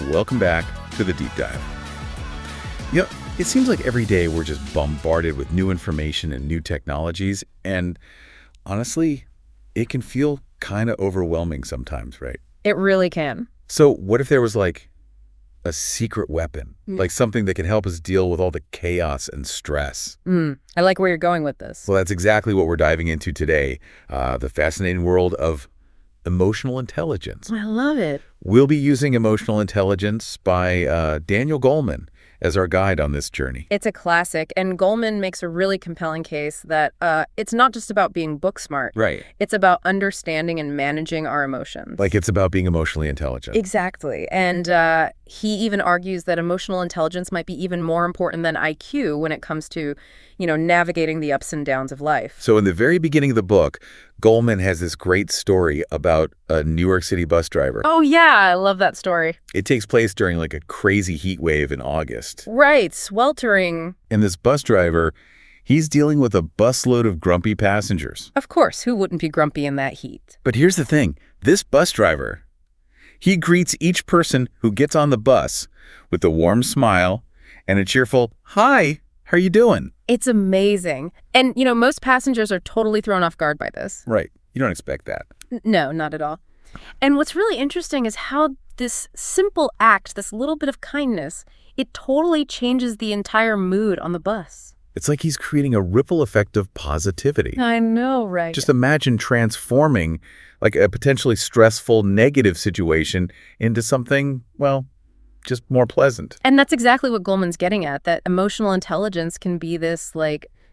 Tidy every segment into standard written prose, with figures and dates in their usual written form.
Welcome back to the Deep Dive. You know, it seems like every day we're just bombarded with new information and new technologies, and honestly, it can feel kind of overwhelming sometimes, right? It really can. So what if there was like a secret weapon, like something that can help us deal with all the chaos and stress? I like where you're going with this. Well, that's exactly what we're diving into today, the fascinating world of emotional intelligence. I love it. We'll be using Emotional Intelligence by Daniel Goleman as our guide on this journey. It's a classic, and Goleman makes a really compelling case that it's not just about being book smart. Right. It's about understanding and managing our emotions. Like it's about being emotionally intelligent. Exactly. And he even argues that emotional intelligence might be even more important than IQ when it comes to, navigating the ups and downs of life. So in the very beginning of the book, Goleman has this great story about a New York City bus driver. Oh, yeah. I love that story. It takes place during like a crazy heat wave in August. Right. Sweltering. And this bus driver, he's dealing with a busload of grumpy passengers. Of course. Who wouldn't be grumpy in that heat? But here's the thing. This bus driver, he greets each person who gets on the bus with a warm smile and a cheerful, "Hi, how are you doing?" It's amazing. And, most passengers are totally thrown off guard by this. Right. You don't expect that. No, not at all. And what's really interesting is how this simple act, this little bit of kindness, it totally changes the entire mood on the bus. It's like he's creating a ripple effect of positivity. I know, right? Just imagine transforming like a potentially stressful, negative situation into something, well, just more pleasant. And that's exactly what Goleman's getting at, that emotional intelligence can be this,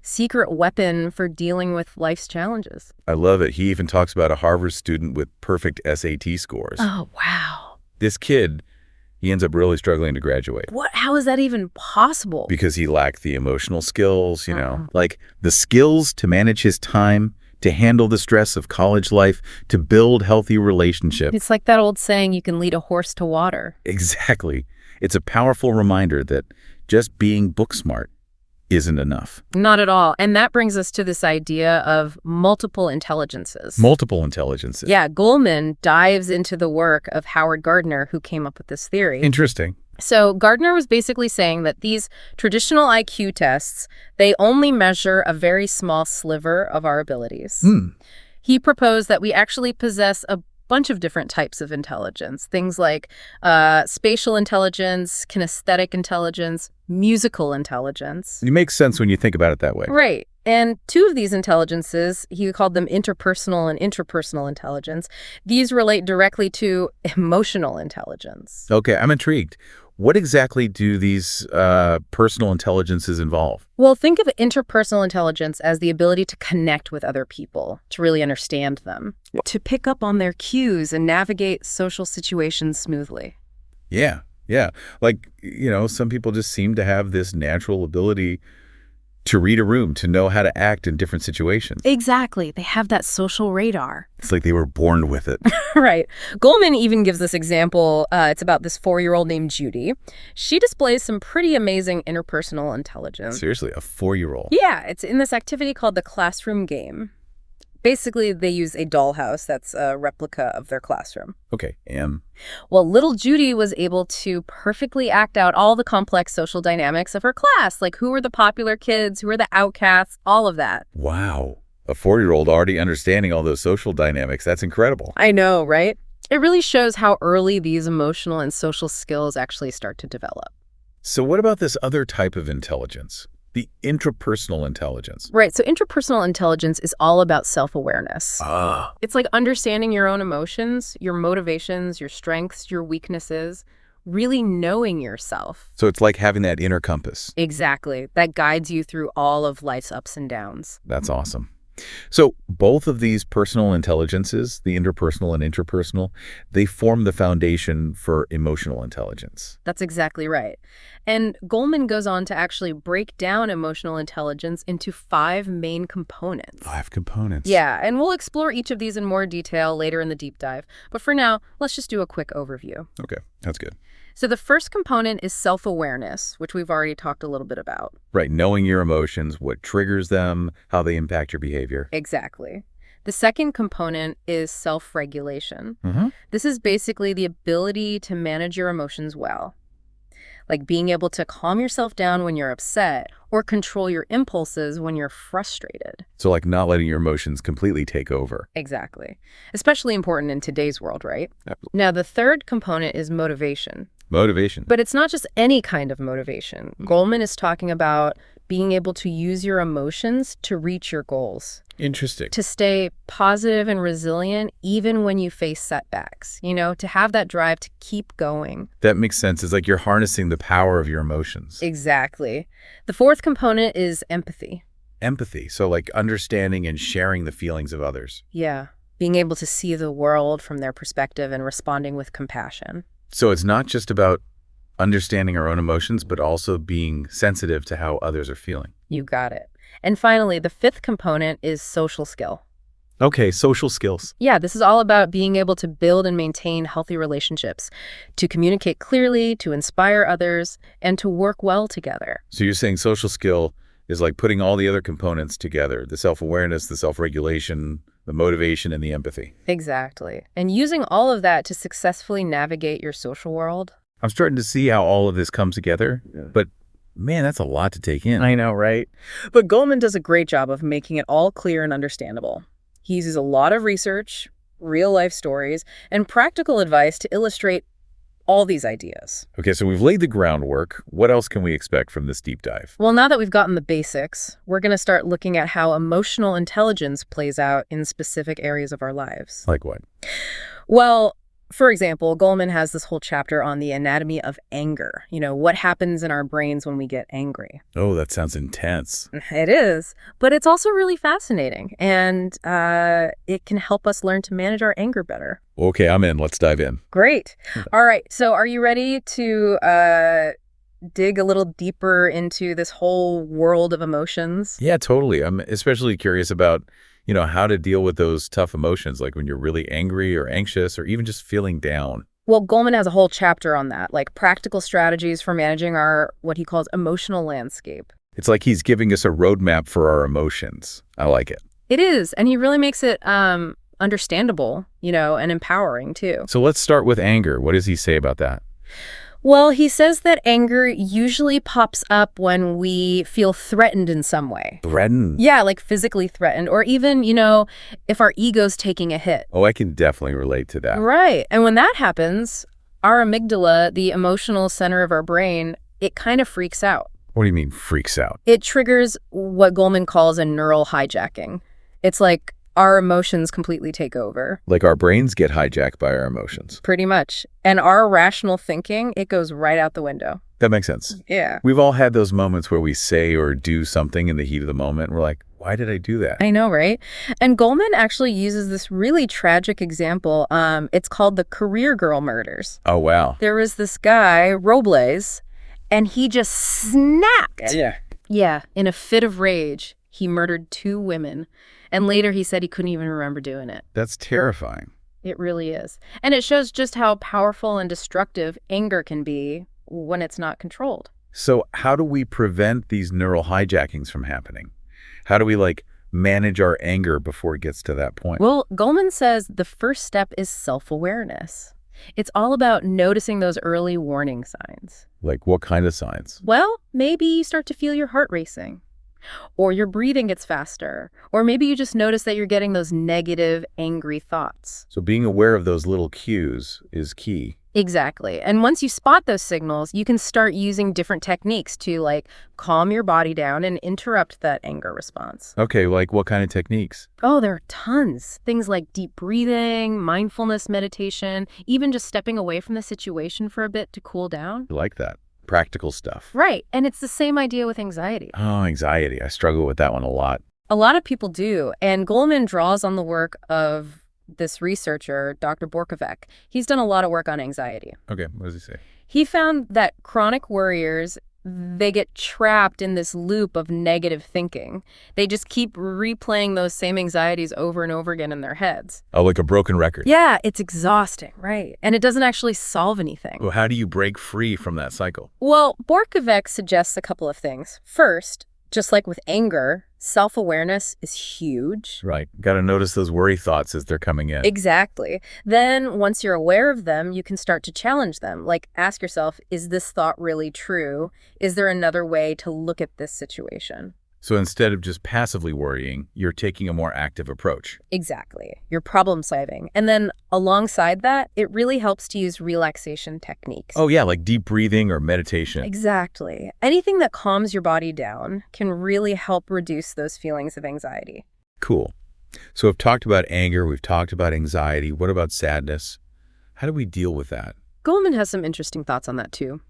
secret weapon for dealing with life's challenges. I love it. He even talks about a Harvard student with perfect SAT scores. Oh, wow. This kid, he ends up really struggling to graduate. What? How is that even possible? Because he lacked the emotional skills, like the skills to manage his time, to handle the stress of college life, to build healthy relationships. It's like that old saying, you can lead a horse to water. Exactly. It's a powerful reminder that just being book smart isn't enough. Not at all. And that brings us to this idea of multiple intelligences. Multiple intelligences. Yeah, Goleman dives into the work of Howard Gardner, who came up with this theory. Interesting. So Gardner was basically saying that these traditional IQ tests, they only measure a very small sliver of our abilities. He proposed that we actually possess a bunch of different types of intelligence, things like spatial intelligence, kinesthetic intelligence, musical intelligence. It makes sense when you think about it that way. Right. And two of these intelligences, he called them interpersonal and intrapersonal intelligence. These relate directly to emotional intelligence. Okay, I'm intrigued. What exactly do these personal intelligences involve? Well, think of interpersonal intelligence as the ability to connect with other people, to really understand them, to pick up on their cues and navigate social situations smoothly. Yeah. Like, some people just seem to have this natural ability to read a room, to know how to act in different situations. Exactly. They have that social radar. It's like they were born with it. Right. Goleman even gives this example. It's about this 4-year-old named Judy. She displays some pretty amazing interpersonal intelligence. Seriously, a 4-year-old? Yeah, it's in this activity called the classroom game. Basically, they use a dollhouse that's a replica of their classroom. Okay, Well, little Judy was able to perfectly act out all the complex social dynamics of her class, like who were the popular kids, who were the outcasts, all of that. Wow. A 4-year-old already understanding all those social dynamics. That's incredible. I know, right? It really shows how early these emotional and social skills actually start to develop. So what about this other type of intelligence? The intrapersonal intelligence. Right. So interpersonal intelligence is all about self-awareness. Ah. It's like understanding your own emotions, your motivations, your strengths, your weaknesses, really knowing yourself. So it's like having that inner compass. Exactly. That guides you through all of life's ups and downs. That's awesome. So both of these personal intelligences, the interpersonal and intrapersonal, they form the foundation for emotional intelligence. That's exactly right. And Goleman goes on to actually break down emotional intelligence into 5 main components. 5 components. Yeah, and we'll explore each of these in more detail later in the deep dive. But for now, let's just do a quick overview. Okay, that's good. So the first component is self-awareness, which we've already talked a little bit about. Right, knowing your emotions, what triggers them, how they impact your behavior. Exactly. The second component is self-regulation. This is basically the ability to manage your emotions well, like being able to calm yourself down when you're upset or control your impulses when you're frustrated. So like not letting your emotions completely take over. Exactly. Especially important in today's world, right? Absolutely. Now, the third component is motivation. Motivation. But it's not just any kind of motivation. Goleman is talking about being able to use your emotions to reach your goals. Interesting. To stay positive and resilient even when you face setbacks, to have that drive to keep going. That makes sense. It's like you're harnessing the power of your emotions. Exactly. The fourth component is empathy. Empathy. So like understanding and sharing the feelings of others. Yeah. Being able to see the world from their perspective and responding with compassion. So it's not just about understanding our own emotions, but also being sensitive to how others are feeling. You got it. And finally, the fifth component is social skill. Okay, social skills. Yeah, this is all about being able to build and maintain healthy relationships, to communicate clearly, to inspire others, and to work well together. So you're saying social skill is like putting all the other components together, the self-awareness, the self-regulation, the motivation, and the empathy. Exactly. And using all of that to successfully navigate your social world. I'm starting to see how all of this comes together, but man, that's a lot to take in. I know, right? But Goleman does a great job of making it all clear and understandable. He uses a lot of research, real-life stories, and practical advice to illustrate all these ideas. Okay, so we've laid the groundwork. What else can we expect from this deep dive? Well, now that we've gotten the basics, we're going to start looking at how emotional intelligence plays out in specific areas of our lives. Like what? Well, for example, Goleman has this whole chapter on the anatomy of anger. What happens in our brains when we get angry. Oh, that sounds intense. It is, but it's also really fascinating, and it can help us learn to manage our anger better. Okay, I'm in. Let's dive in. Great. All right, so are you ready to dig a little deeper into this whole world of emotions? Yeah, totally. I'm especially curious about how to deal with those tough emotions, like when you're really angry or anxious or even just feeling down. Well, Goleman has a whole chapter on that, like practical strategies for managing our, what he calls, emotional landscape. It's like he's giving us a roadmap for our emotions. I like it. It is, and he really makes it understandable, and empowering, too. So let's start with anger. What does he say about that? Well, he says that anger usually pops up when we feel threatened in some way. Threatened? Yeah, like physically threatened, or even, if our ego's taking a hit. Oh, I can definitely relate to that. Right. And when that happens, our amygdala, the emotional center of our brain, it kind of freaks out. What do you mean freaks out? It triggers what Goleman calls a neural hijacking. It's like our emotions completely take over. Like our brains get hijacked by our emotions. Pretty much. And our rational thinking, it goes right out the window. That makes sense. Yeah. We've all had those moments where we say or do something in the heat of the moment, and we're like, why did I do that? I know, right? And Goleman actually uses this really tragic example. It's called the Career Girl murders. Oh, wow. There was this guy, Robles, and he just snapped. Yeah. Yeah, in a fit of rage, he murdered 2 women. And later he said he couldn't even remember doing it. That's terrifying. It really is. And it shows just how powerful and destructive anger can be when it's not controlled. So how do we prevent these neural hijackings from happening? How do we manage our anger before it gets to that point? Well, Goleman says the first step is self-awareness. It's all about noticing those early warning signs. Like what kind of signs? Well, maybe you start to feel your heart racing, or your breathing gets faster, or maybe you just notice that you're getting those negative, angry thoughts. So being aware of those little cues is key. Exactly. And once you spot those signals, you can start using different techniques to calm your body down and interrupt that anger response. Okay, like what kind of techniques? Oh, there are tons. Things like deep breathing, mindfulness meditation, even just stepping away from the situation for a bit to cool down. I like that. Practical stuff. Right. And it's the same idea with anxiety. Oh, anxiety. I struggle with that one a lot. A lot of people do. And Goleman draws on the work of this researcher, Dr. Borkovec. He's done a lot of work on anxiety. Okay, what does he say? He found that chronic worriers, they get trapped in this loop of negative thinking. They just keep replaying those same anxieties over and over again in their heads. Oh, like a broken record. Yeah, it's exhausting, right? And it doesn't actually solve anything. Well, how do you break free from that cycle? Well, Borkovec suggests a couple of things. First, Just like with anger, self-awareness is huge. Right. Got to notice those worry thoughts as they're coming in. Exactly. Then, once you're aware of them, you can start to challenge them. Like, ask yourself, is this thought really true? Is there another way to look at this situation? So instead of just passively worrying, you're taking a more active approach. Exactly. You're problem solving. And then alongside that, it really helps to use relaxation techniques. Oh, yeah, like deep breathing or meditation. Exactly. Anything that calms your body down can really help reduce those feelings of anxiety. Cool. So we've talked about anger, we've talked about anxiety. What about sadness? How do we deal with that? Goleman has some interesting thoughts on that too.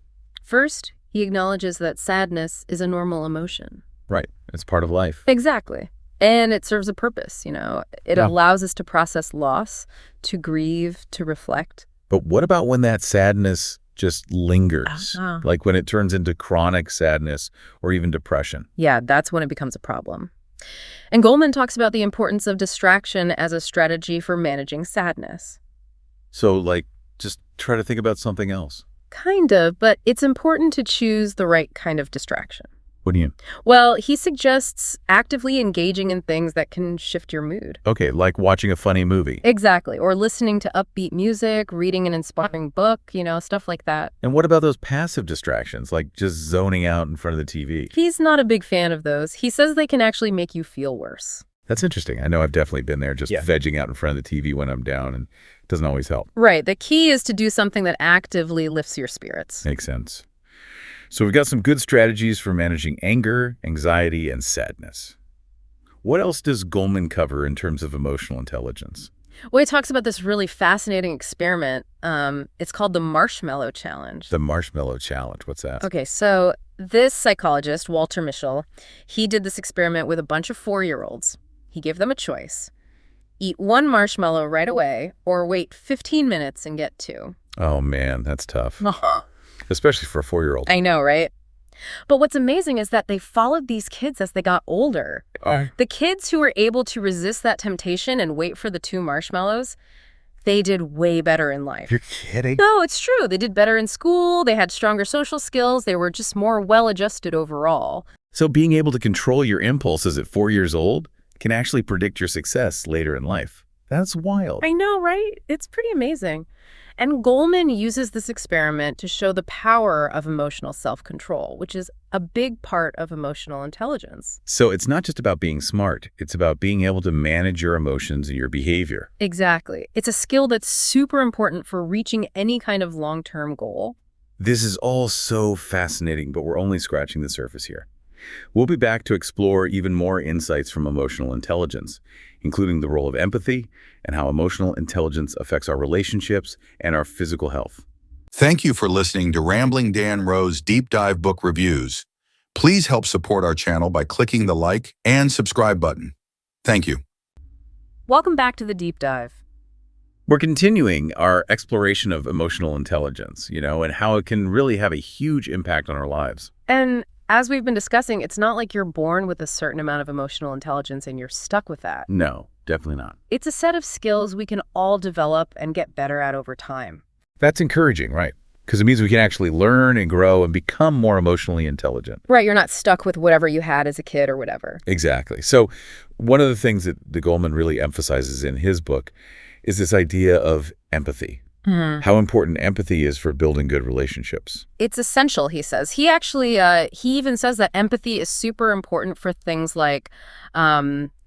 First, he acknowledges that sadness is a normal emotion. Right. It's part of life. Exactly. And it serves a purpose, you know. It allows us to process loss, to grieve, to reflect. But what about when that sadness just lingers? Like when it turns into chronic sadness or even depression? Yeah, that's when it becomes a problem. And Goleman talks about the importance of distraction as a strategy for managing sadness. So, like, just try to think about something else. Kind of, but it's important to choose the right kind of distraction. What do you mean? Well, he suggests actively engaging in things that can shift your mood. Okay, like watching a funny movie. Exactly. Or listening to upbeat music, reading an inspiring book, you know, stuff like that. And what about those passive distractions, like just zoning out in front of the TV? He's not a big fan of those. He says they can actually make you feel worse. That's interesting. I know I've definitely been there, just vegging out in front of the TV when I'm down, and it doesn't always help. Right. The key is to do something that actively lifts your spirits. Makes sense. So we've got some good strategies for managing anger, anxiety, and sadness. What else does Goleman cover in terms of emotional intelligence? Well, he talks about this really fascinating experiment. It's called the Marshmallow Challenge. The Marshmallow Challenge. What's that? Okay, so this psychologist, Walter Mischel, he did this experiment with a bunch of 4-year-olds. He gave them a choice. Eat 1 marshmallow right away or wait 15 minutes and get 2. Oh, man, that's tough. Especially for a 4-year-old. I know, right? But what's amazing is that they followed these kids as they got older. The kids who were able to resist that temptation and wait for the 2 marshmallows, they did way better in life. You're kidding? No, it's true. They did better in school. They had stronger social skills. They were just more well-adjusted overall. So being able to control your impulses at 4 years old can actually predict your success later in life. That's wild. I know, right? It's pretty amazing. And Goleman uses this experiment to show the power of emotional self-control, which is a big part of emotional intelligence. So it's not just about being smart. It's about being able to manage your emotions and your behavior. Exactly. It's a skill that's super important for reaching any kind of long-term goal. This is all so fascinating, but we're only scratching the surface here. We'll be back to explore even more insights from emotional intelligence, including the role of empathy and how emotional intelligence affects our relationships and our physical health. Thank you for listening to Rambling Dan Rowe's Deep Dive Book Reviews. Please help support our channel by clicking the like and subscribe button. Thank you. Welcome back to the Deep Dive. We're continuing our exploration of emotional intelligence, and how it can really have a huge impact on our lives. And as we've been discussing, it's not like you're born with a certain amount of emotional intelligence and you're stuck with that. No, definitely not. It's a set of skills we can all develop and get better at over time. That's encouraging, right? Because it means we can actually learn and grow and become more emotionally intelligent. Right, you're not stuck with whatever you had as a kid or whatever. Exactly. So one of the things that Goleman really emphasizes in his book is this idea of empathy. How important empathy is for building good relationships. It's essential, he says. He actually, he even says that empathy is super important for things like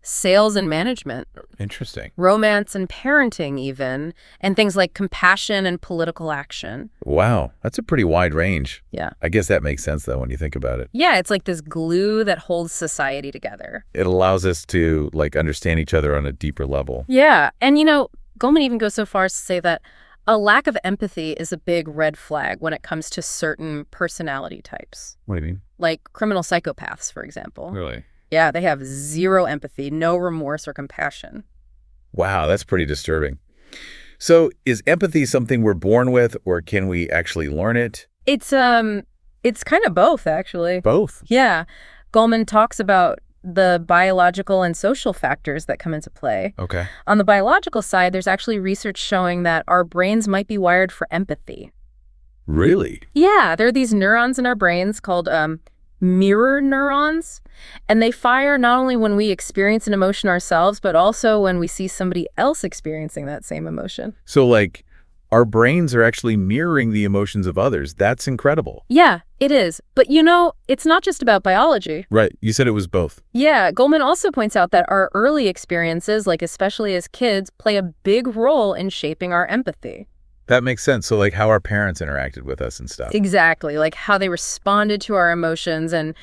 sales and management. Interesting. Romance and parenting even, and things like compassion and political action. Wow, that's a pretty wide range. Yeah. I guess that makes sense, though, when you think about it. Yeah, it's like this glue that holds society together. It allows us to, understand each other on a deeper level. Yeah, and Goleman even goes so far as to say that a lack of empathy is a big red flag when it comes to certain personality types. What do you mean? Like criminal psychopaths, for example. Really? Yeah, they have zero empathy, no remorse or compassion. Wow, that's pretty disturbing. So is empathy something we're born with, or can we actually learn it? It's kind of both, actually. Both? Yeah. Goleman talks about the biological and social factors that come into play. Okay. On the biological side, there's actually research showing that our brains might be wired for empathy. Really? Yeah, there are these neurons in our brains called mirror neurons, and they fire not only when we experience an emotion ourselves, but also when we see somebody else experiencing that same emotion. So, like, our brains are actually mirroring the emotions of others. That's incredible. Yeah, it is. But it's not just about biology. Right. You said it was both. Yeah, Goleman also points out that our early experiences, like especially as kids, play a big role in shaping our empathy. That makes sense. So, like, how our parents interacted with us and stuff. Exactly, like how they responded to our emotions and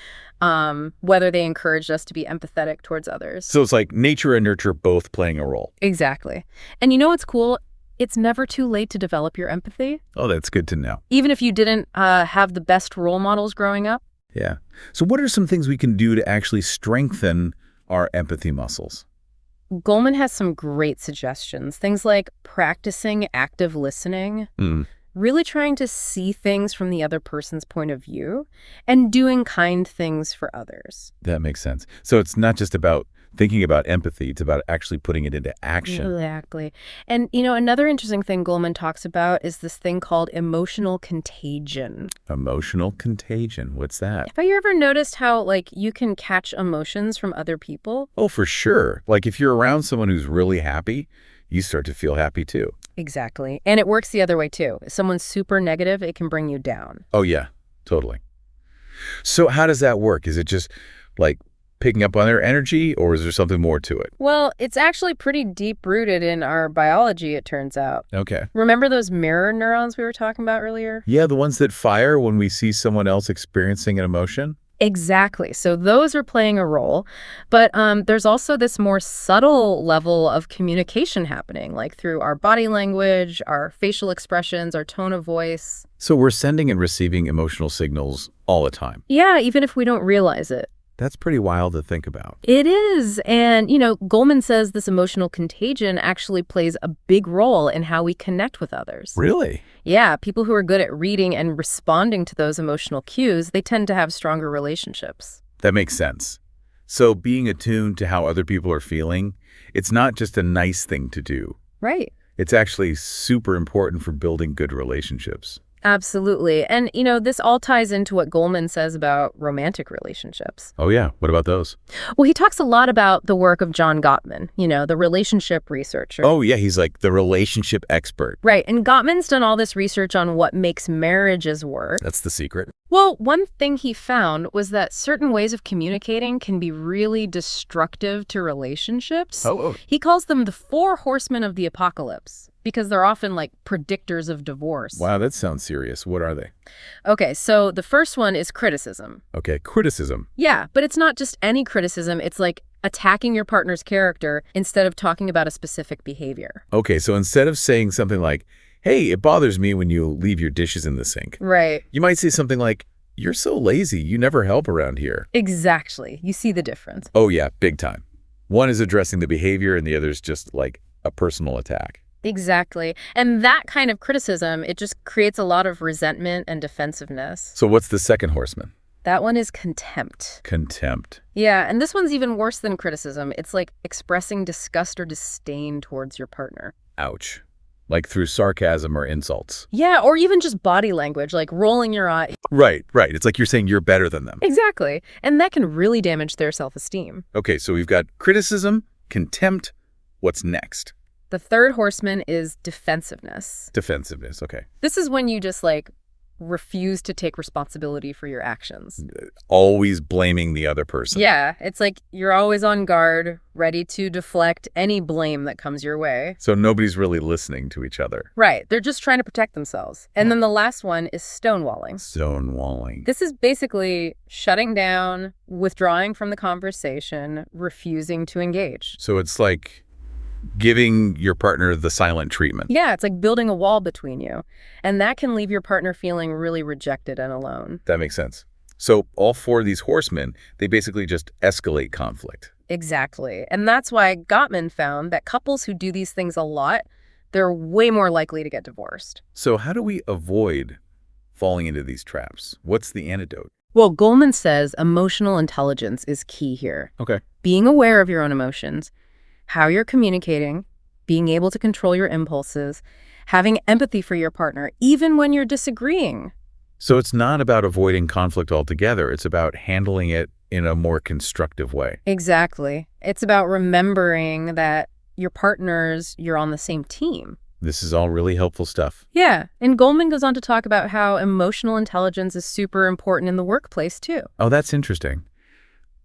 whether they encouraged us to be empathetic towards others. So it's like nature and nurture both playing a role. Exactly. And you know what's cool? It's never too late to develop your empathy. Oh, that's good to know. Even if you didn't have the best role models growing up. Yeah. So what are some things we can do to actually strengthen our empathy muscles? Goleman has some great suggestions. Things like practicing active listening, really trying to see things from the other person's point of view, and doing kind things for others. That makes sense. So it's not just about thinking about empathy, it's about actually putting it into action. Exactly. And, another interesting thing Goleman talks about is this thing called emotional contagion. Emotional contagion. What's that? Have you ever noticed how, you can catch emotions from other people? Oh, for sure. Like if you're around someone who's really happy, you start to feel happy too. Exactly. And it works the other way too. If someone's super negative, it can bring you down. Oh, yeah, totally. So how does that work? Is it just like picking up on their energy, or is there something more to it? Well, it's actually pretty deep-rooted in our biology, it turns out. Okay. Remember those mirror neurons we were talking about earlier? Yeah, the ones that fire when we see someone else experiencing an emotion? Exactly. So those are playing a role. But there's also this more subtle level of communication happening, like through our body language, our facial expressions, our tone of voice. So we're sending and receiving emotional signals all the time. Yeah, even if we don't realize it. That's pretty wild to think about. It is. And, Goleman says this emotional contagion actually plays a big role in how we connect with others. Really? Yeah, people who are good at reading and responding to those emotional cues, they tend to have stronger relationships. That makes sense. So being attuned to how other people are feeling, it's not just a nice thing to do. Right. It's actually super important for building good relationships. Absolutely. And, this all ties into what Goleman says about romantic relationships. Oh, yeah. What about those? Well, he talks a lot about the work of John Gottman, the relationship researcher. Oh, yeah. He's like the relationship expert. Right. And Gottman's done all this research on what makes marriages work. That's the secret. Well, one thing he found was that certain ways of communicating can be really destructive to relationships. Oh. He calls them the 4 horsemen of the apocalypse because they're often like predictors of divorce. Wow, that sounds serious. What are they? Okay, so the first one is criticism. Okay, criticism. Yeah, but it's not just any criticism. It's like attacking your partner's character instead of talking about a specific behavior. Okay, so instead of saying something like, hey, it bothers me when you leave your dishes in the sink. Right. You might say something like, you're so lazy, you never help around here. Exactly. You see the difference. Oh, yeah, big time. One is addressing the behavior and the other is just like a personal attack. Exactly. And that kind of criticism, it just creates a lot of resentment and defensiveness. So what's the second horseman? That one is contempt. Contempt. Yeah, and this one's even worse than criticism. It's like expressing disgust or disdain towards your partner. Ouch. Like through sarcasm or insults. Yeah, or even just body language, like rolling your eye. Right. It's like you're saying you're better than them. Exactly. And that can really damage their self-esteem. Okay, so we've got criticism, contempt. What's next? The third horseman is defensiveness. Defensiveness, okay. This is when you just refuse to take responsibility for your actions. Always blaming the other person. Yeah, it's like you're always on guard, ready to deflect any blame that comes your way. So nobody's really listening to each other. Right, they're just trying to protect themselves. And then the last one is stonewalling. Stonewalling. This is basically shutting down, withdrawing from the conversation, refusing to engage. So it's like giving your partner the silent treatment. Yeah, it's like building a wall between you. And that can leave your partner feeling really rejected and alone. That makes sense. So all 4 of these horsemen, they basically just escalate conflict. Exactly. And that's why Gottman found that couples who do these things a lot, they're way more likely to get divorced. So how do we avoid falling into these traps? What's the antidote? Well, Goleman says emotional intelligence is key here. Okay. Being aware of your own emotions, how you're communicating, being able to control your impulses, having empathy for your partner, even when you're disagreeing. So it's not about avoiding conflict altogether. It's about handling it in a more constructive way. Exactly. It's about remembering that your partners, you're on the same team. This is all really helpful stuff. Yeah, and Goleman goes on to talk about how emotional intelligence is super important in the workplace, too. Oh, that's interesting.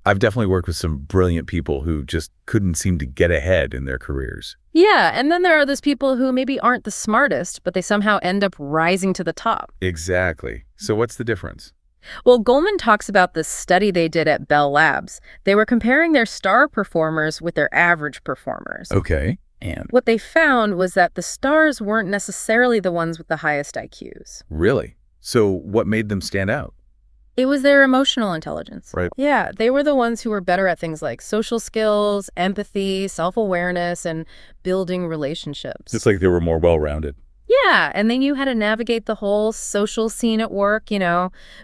I've definitely worked with some brilliant people who just couldn't seem to get ahead in their careers. Yeah, and then there are those people who maybe aren't the smartest, but they somehow end up rising to the top. Exactly. So what's the difference? Well, Goleman talks about this study they did at Bell Labs. They were comparing their star performers with their average performers. Okay. And What they found was that the stars weren't necessarily the ones with the highest IQs. really? So what made them stand out? It was their emotional intelligence. Right. Yeah, they were the ones who were better at things like social skills, empathy, self-awareness, and building relationships. It's like they were more well-rounded. Yeah, and they knew how to navigate the whole social scene at work,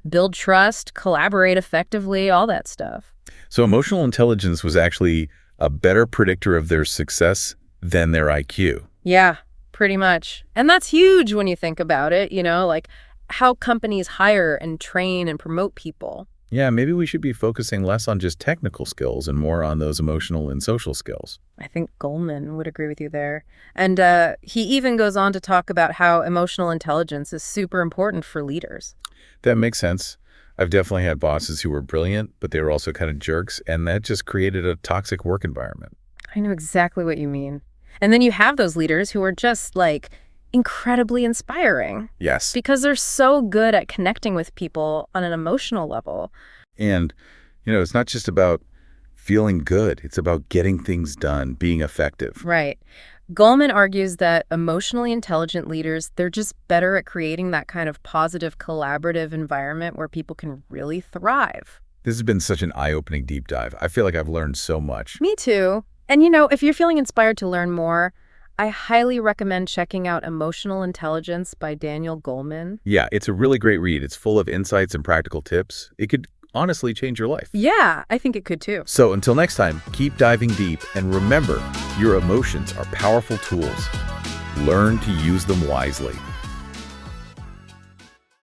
build trust, collaborate effectively, all that stuff. So emotional intelligence was actually a better predictor of their success than their IQ. Yeah, pretty much. And that's huge when you think about it, like how companies hire and train and promote people. Yeah, maybe we should be focusing less on just technical skills and more on those emotional and social skills. I think Goleman would agree with you there. And he even goes on to talk about how emotional intelligence is super important for leaders. That makes sense. I've definitely had bosses who were brilliant, but they were also kind of jerks, and that just created a toxic work environment. I know exactly what you mean. And then you have those leaders who are just incredibly inspiring. Yes. Because they're so good at connecting with people on an emotional level. And, it's not just about feeling good. It's about getting things done, being effective. Right. Goleman argues that emotionally intelligent leaders, they're just better at creating that kind of positive, collaborative environment where people can really thrive. This has been such an eye-opening deep dive. I feel like I've learned so much. Me too. And if you're feeling inspired to learn more, I highly recommend checking out Emotional Intelligence by Daniel Goleman. Yeah, it's a really great read. It's full of insights and practical tips. It could honestly change your life. Yeah, I think it could too. So until next time, keep diving deep and remember, your emotions are powerful tools. Learn to use them wisely.